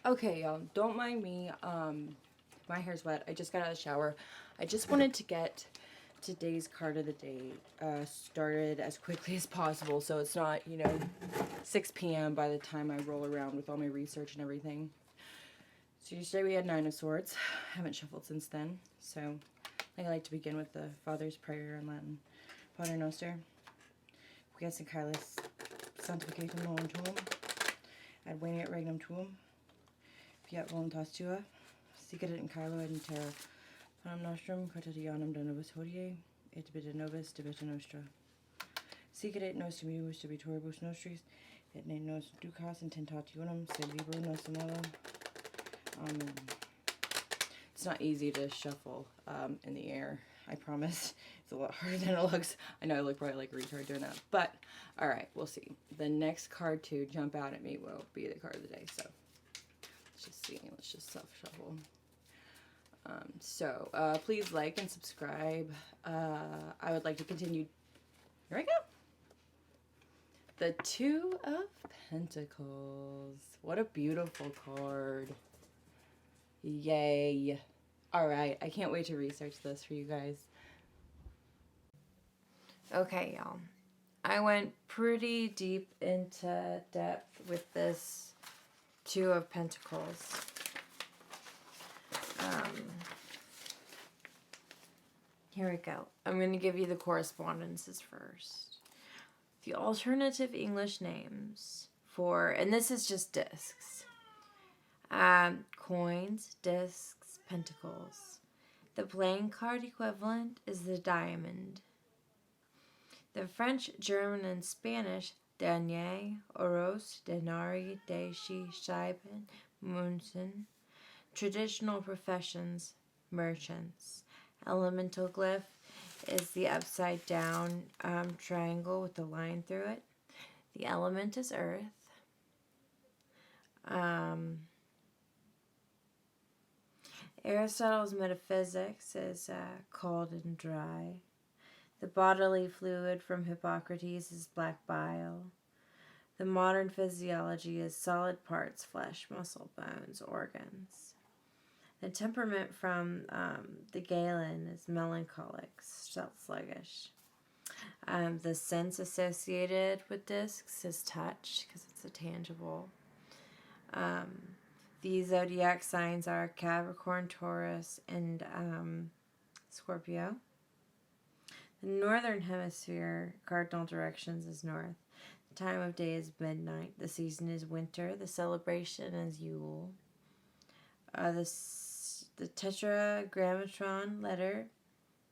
Okay, y'all, don't mind me. My hair's wet. I just got out of the shower. I just wanted to get today's card of the day started as quickly as possible so it's not, 6 p.m. by the time I roll around with all my research and everything. So yesterday we had Nine of Swords. I haven't shuffled since then. So I like to begin with the Father's Prayer in Latin. Pater Noster. Quies in Caelis Sanctificatum Nomen Tuum. Adveniat Regnum Tuum. Fiat voluntas tua, sicut in caelo et in terra, panem nostrum quotidianum de nobis hodie, et debita nobis debita nostra. Sicut et nos timimus debitoribus nostris, et ne nos ducas in tentationem, sed libero nos a malo. Amen. It's not easy to shuffle in the air, I promise. It's a lot harder than it looks. I know I look probably like a retard doing that, but alright, we'll see. The next card to jump out at me will be the card of the day, so let's just see. Let's just shuffle. Please like and subscribe. I would like to continue. Here we go. The Two of Pentacles. What a beautiful card. Yay. Alright, I can't wait to research this for you guys. Okay, y'all. I went pretty deep into depth with this Two of Pentacles. Here we go. I'm going to give you the correspondences first. The alternative English names for, and this is just discs. Coins, discs, pentacles. The playing card equivalent is the diamond. The French, German, and Spanish, denier, oros, denari, deshi, scheiben, münzen. Traditional professions, merchants. Elemental glyph is the upside down triangle with the line through it. The element is earth. Aristotle's metaphysics is cold and dry. The bodily fluid from Hippocrates is black bile. The modern physiology is solid parts, flesh, muscle, bones, organs. The temperament from the Galen is melancholic, sluggish. The sense associated with discs is touch, because it's a tangible. The zodiac signs are Capricorn, Taurus, and Scorpio. The northern hemisphere cardinal directions is north. The time of day is midnight. The season is winter. The celebration is Yule. The tetragrammaton letter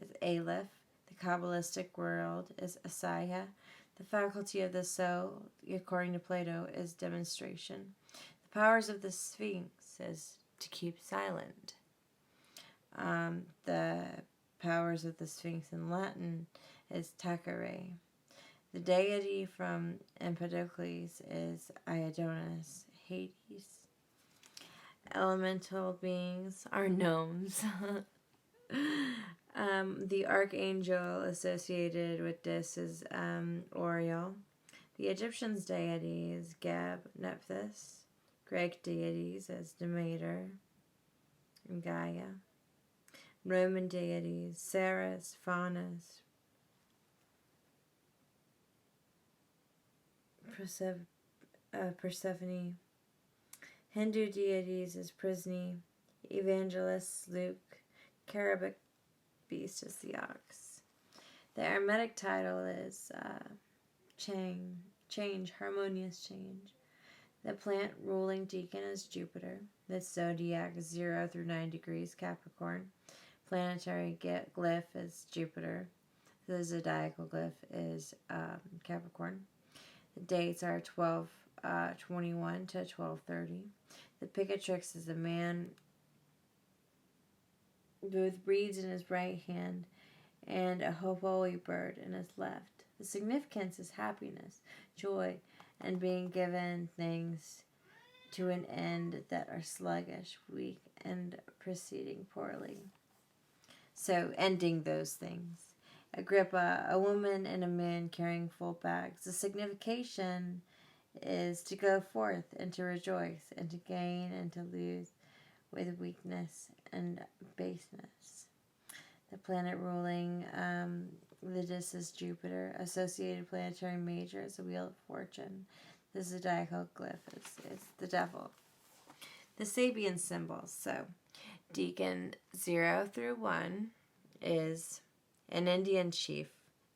is Aleph. The Kabbalistic world is Asaya. The faculty of the soul, according to Plato, is demonstration. The powers of the Sphinx is to keep silent. The powers of the Sphinx in Latin is Tacere. The deity from Empedocles is Iadonis, Hades. Elemental beings are gnomes. The archangel associated with this is Oriel. The Egyptians' deity is Geb, Nephthys. Greek deities as Demeter and Gaia. Roman deities, Ceres, Faunus, Persephone. Hindu deities is Prisni, Evangelist, Luke, Carabic beast is the ox. The Hermetic title is change, harmonious change. The plant ruling deacon is Jupiter. The zodiac is 0 through 9 degrees Capricorn. Planetary glyph is Jupiter. The zodiacal glyph is Capricorn. The dates are 12:21 to 12:30. The Picatrix is a man with reeds in his right hand and a hopoe bird in his left. The significance is happiness, joy, and being given things to an end that are sluggish, weak, and proceeding poorly. So, ending those things. Agrippa, a woman and a man carrying full bags. The signification is to go forth and to rejoice and to gain and to lose with weakness and baseness. The planet ruling the disk is Jupiter. Associated planetary major is the Wheel of Fortune. The zodiacal glyph is the devil. The Sabian symbols. So, Deacon 0 through 1 is an Indian chief,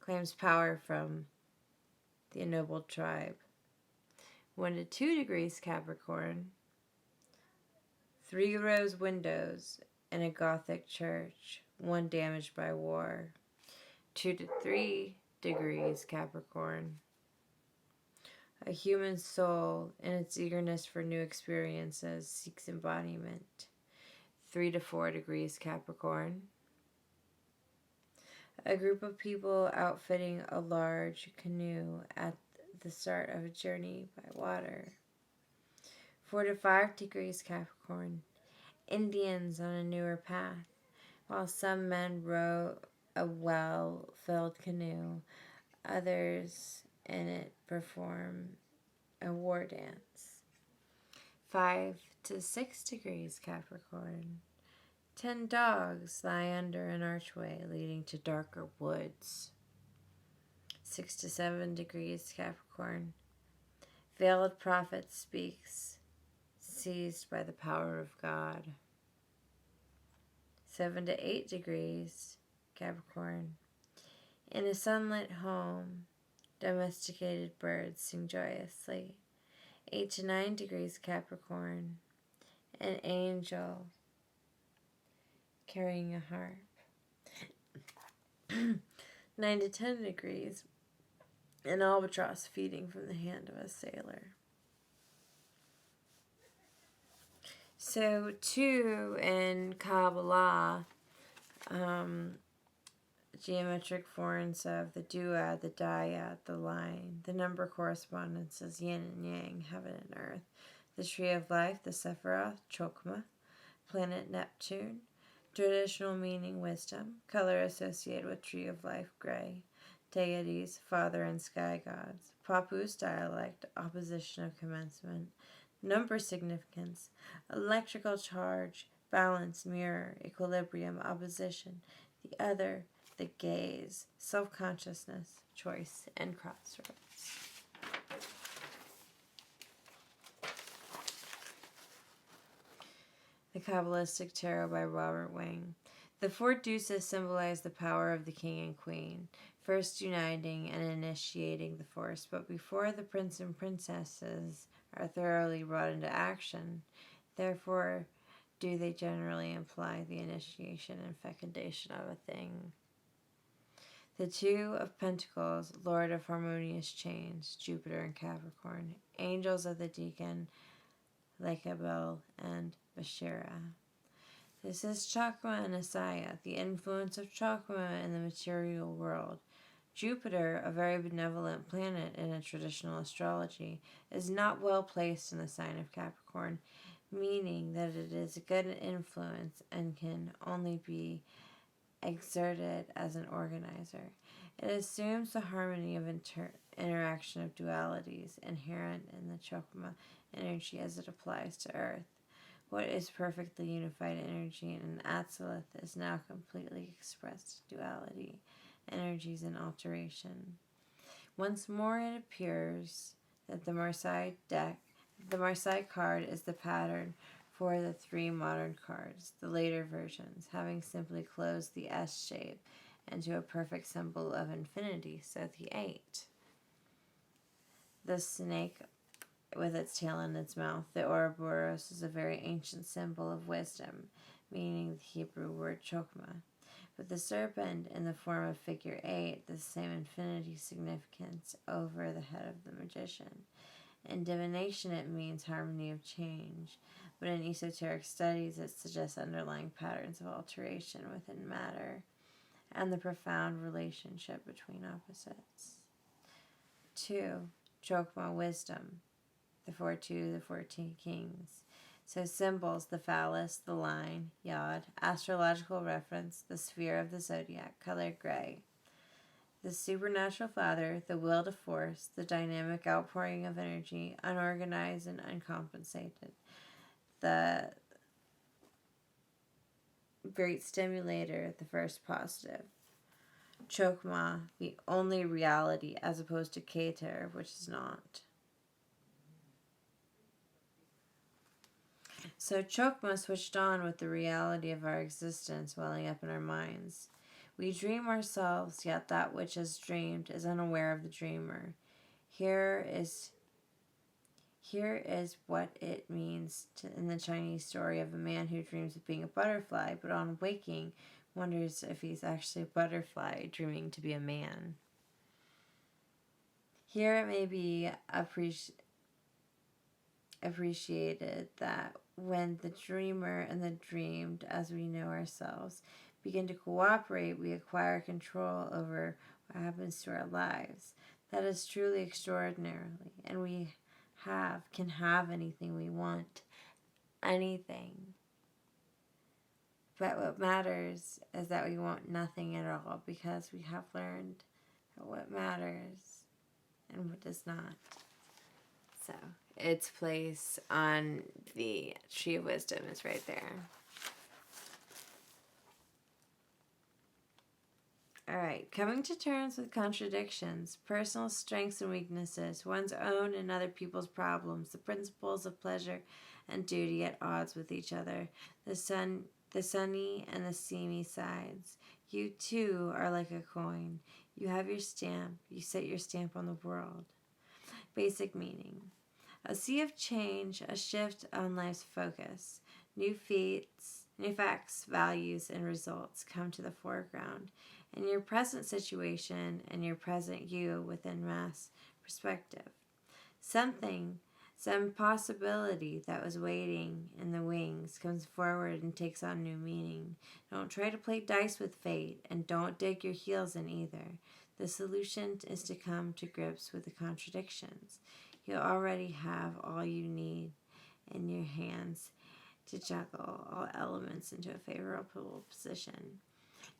claims power from the ennobled tribe. 1 to 2 degrees Capricorn, 3 rose windows in a Gothic church, 1 damaged by war. 2 to 3 degrees Capricorn, a human soul in its eagerness for new experiences seeks embodiment. 3 to 4 degrees Capricorn, a group of people outfitting a large canoe at the start of a journey by water. 4 to 5 degrees Capricorn, Indians on a newer path, while some men row a well-filled canoe, others in it perform a war dance. 5 to 6 degrees Capricorn, 10 dogs lie under an archway leading to darker woods. 6 to 7 degrees Capricorn, veiled prophet speaks, seized by the power of God. 7 to 8 degrees Capricorn, in a sunlit home, domesticated birds sing joyously. 8 to 9 degrees Capricorn, an angel carrying a harp. 9 to 10 degrees, an albatross feeding from the hand of a sailor. So 2 in Kabbalah, geometric forms of the duad, the dyad, the line, the number correspondences, yin and yang, heaven and earth, the tree of life, the Sephiroth, Chokmah, planet Neptune, traditional meaning wisdom, color associated with tree of life gray, deities, father and sky gods, Papu's dialect, opposition of commencement, number significance, electrical charge, balance, mirror, equilibrium, opposition, the other, the gaze, self-consciousness, choice, and crossroads. The Kabbalistic Tarot by Robert Wing. The 4 deuces symbolize the power of the king and queen, first uniting and initiating the force, but before the prince and princesses are thoroughly brought into action, therefore do they generally imply the initiation and fecundation of a thing. The 2 of Pentacles, Lord of harmonious chains, Jupiter and Capricorn, angels of the deacon, Lekabel and Bashira. This is Chakma and Asaya, the influence of Chakma in the material world. Jupiter, a very benevolent planet in a traditional astrology, is not well placed in the sign of Capricorn, meaning that it is a good influence and can only be exerted as an organizer. It assumes the harmony of interaction of dualities inherent in the Chokma energy as it applies to Earth. What is perfectly unified energy in Atzilith is now completely expressed duality, energies in alteration. Once more it appears that the Marseille card is the pattern for the 3 modern cards, the later versions, having simply closed the S shape into a perfect symbol of infinity, so the 8. The snake with its tail in its mouth, the Ouroboros, is a very ancient symbol of wisdom, meaning the Hebrew word chokmah. With the serpent in the form of figure 8, the same infinity significance over the head of the magician. In divination it means harmony of change, but in esoteric studies it suggests underlying patterns of alteration within matter and the profound relationship between opposites. 2. Chokmah, wisdom, the 4-2, the 14 kings. So symbols, the phallus, the line, yod, astrological reference, the sphere of the zodiac, color gray. The supernatural father, the will to force, the dynamic outpouring of energy, unorganized and uncompensated. The great stimulator, the first positive. Chokmah, the only reality, as opposed to Keter, which is not. So Chokmah switched on with the reality of our existence welling up in our minds. We dream ourselves, yet that which is dreamed is unaware of the dreamer. Here is what it means in the Chinese story of a man who dreams of being a butterfly, but on waking wonders if he's actually a butterfly dreaming to be a man. Here it may be appreciated that when the dreamer and the dreamed, as we know ourselves, begin to cooperate, we acquire control over what happens to our lives. That is truly extraordinary, and we can have anything we want. Anything. But what matters is that we want nothing at all, because we have learned that what matters and what does not. So, its place on the Tree of Wisdom is right there. Alright, coming to terms with contradictions, personal strengths and weaknesses, one's own and other people's problems, the principles of pleasure and duty at odds with each other, the sunny and the seamy sides. You too are like a coin. You have your stamp. You set your stamp on the world. Basic meaning. A sea of change, a shift on life's focus. New facts, values, and results come to the foreground. In your present situation and your present you within mass perspective. Some possibility that was waiting in the wings comes forward and takes on new meaning. Don't try to play dice with fate, and don't dig your heels in either. The solution is to come to grips with the contradictions. You already have all you need in your hands to juggle all elements into a favorable position.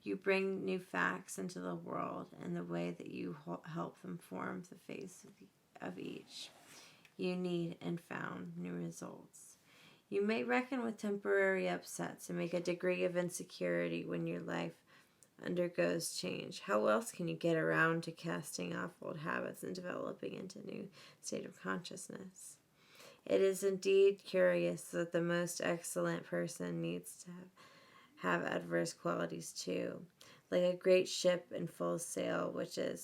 You bring new facts into the world in the way that you help them form the face of each. You need and found new results. You may reckon with temporary upsets and make a degree of insecurity when your life undergoes change. How else can you get around to casting off old habits and developing into a new state of consciousness? It is indeed curious that the most excellent person needs to have adverse qualities too, like a great ship in full sail, whatever.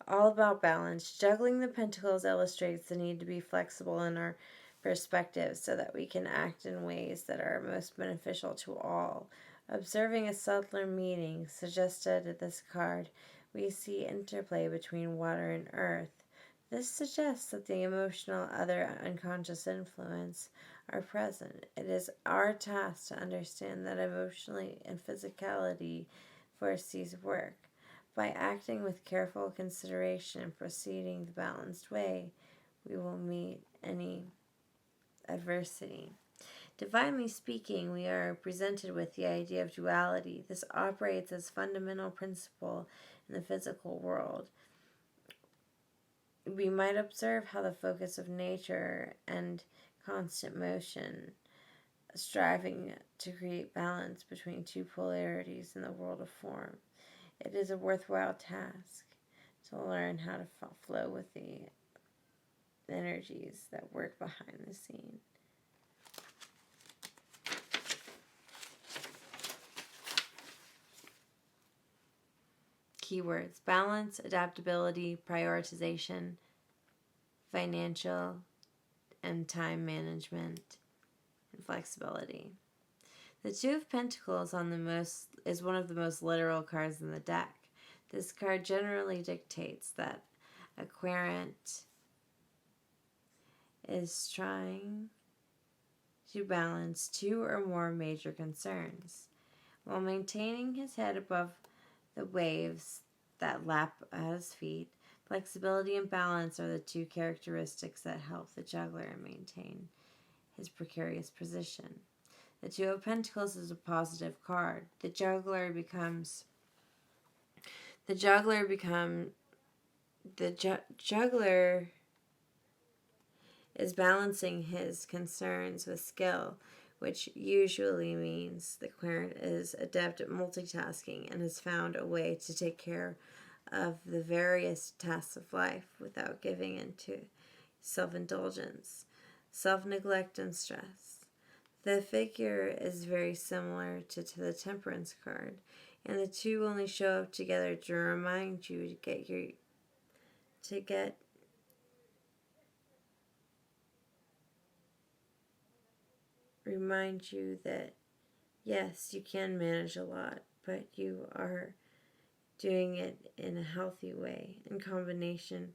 All about balance. Juggling the pentacles illustrates the need to be flexible in our perspective so that we can act in ways that are most beneficial to all. Observing a subtler meaning suggested at this card, we see interplay between water and earth. This suggests that the emotional, other unconscious influence are present. It is our task to understand that emotionally and physicality foresees work. By acting with careful consideration and proceeding the balanced way, we will meet any adversity. Divinely speaking, we are presented with the idea of duality. This operates as fundamental principle in the physical world. We might observe how the focus of nature and constant motion, striving to create balance between two polarities in the world of form. It is a worthwhile task to learn how to flow with the energies that work behind the scene. Keywords: balance, adaptability, prioritization, financial and time management, and flexibility. The Two of Pentacles is one of the most literal cards in the deck. This card generally dictates that a querent is trying to balance two or more major concerns while maintaining his head above the waves that lap at his feet. Flexibility and balance are the two characteristics that help the juggler maintain his precarious position. The Two of Pentacles is a positive card. The juggler is balancing his concerns with skill, which usually means the querent is adept at multitasking and has found a way to take care of the various tasks of life without giving in to self-indulgence, self-neglect, and stress. The figure is very similar to the Temperance card, and the two only show up together to remind you remind you that yes, you can manage a lot, but you are doing it in a healthy way. In combination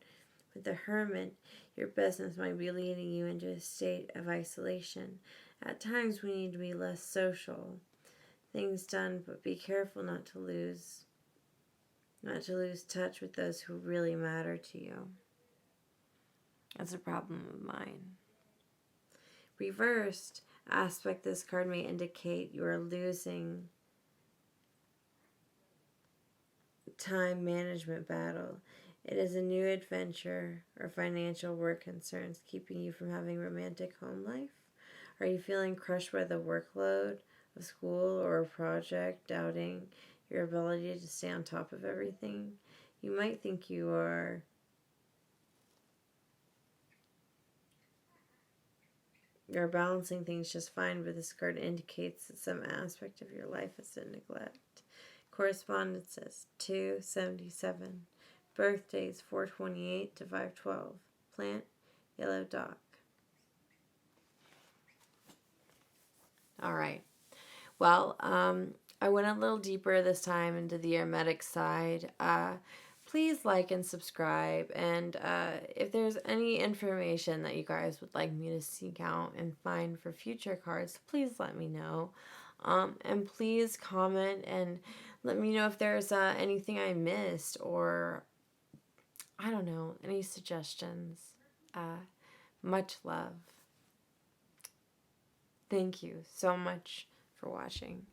with the Hermit, your business might be leading you into a state of isolation. At times we need to be less social. Things done, but be careful not to lose touch with those who really matter to you. That's a problem of mine. Reversed aspect, this card may indicate you are losing time management battle. It is a new adventure or financial work concerns keeping you from having romantic home life. Are you feeling crushed by the workload of school or a project, doubting your ability to stay on top of everything? You might think you are you're balancing things just fine, but this card indicates that some aspect of your life is in neglect. Correspondences 277. Birthdays 428 to 512. Plant yellow dock. All right. Well, I went a little deeper this time into the Hermetic side. Please like and subscribe. And if there's any information that you guys would like me to seek out and find for future cards, please let me know. And please comment and let me know if there's anything I missed or, I don't know, any suggestions. Much love. Thank you so much for watching.